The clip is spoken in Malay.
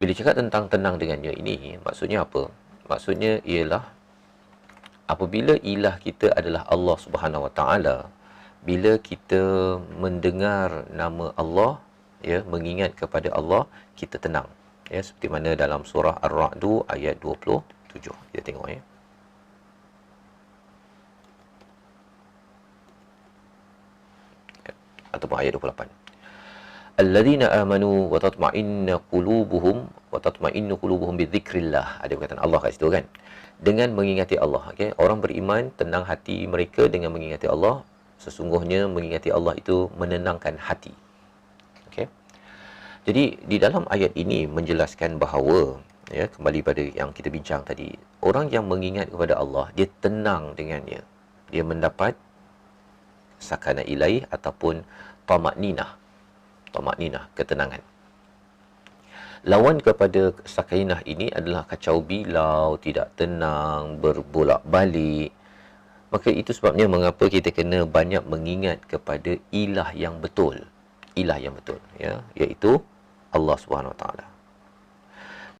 Bila cakap tentang tenang dengannya ini, maksudnya apa? Maksudnya ialah apabila ilah kita adalah Allah Subhanahu Wa Taala, bila kita mendengar nama Allah, ya, mengingat kepada Allah, kita tenang. Ya, seperti mana dalam surah Ar-Ra'd ayat 27. Kita tengok ya. Ataupun ayat 28. Alladzina amanu wa tatma'innu qulubuhum bidzikrillah. Ada perkataan Allah kat situ kan. Dengan mengingati Allah, okey. Orang beriman tenang hati mereka dengan mengingati Allah. Sesungguhnya mengingati Allah itu menenangkan hati. Okey. Jadi di dalam ayat ini menjelaskan bahawa, ya, kembali pada yang kita bincang tadi, orang yang mengingat kepada Allah, dia tenang dengannya. Dia mendapat sakana ilaih ataupun tamakninah, ketenangan. Lawan kepada sakinah ini adalah kacau bilau, tidak tenang, berbolak-balik. Maka itu sebabnya mengapa kita kena banyak mengingat kepada ilah yang betul. Ilah yang betul, ya, iaitu Allah Subhanahu Wa Taala.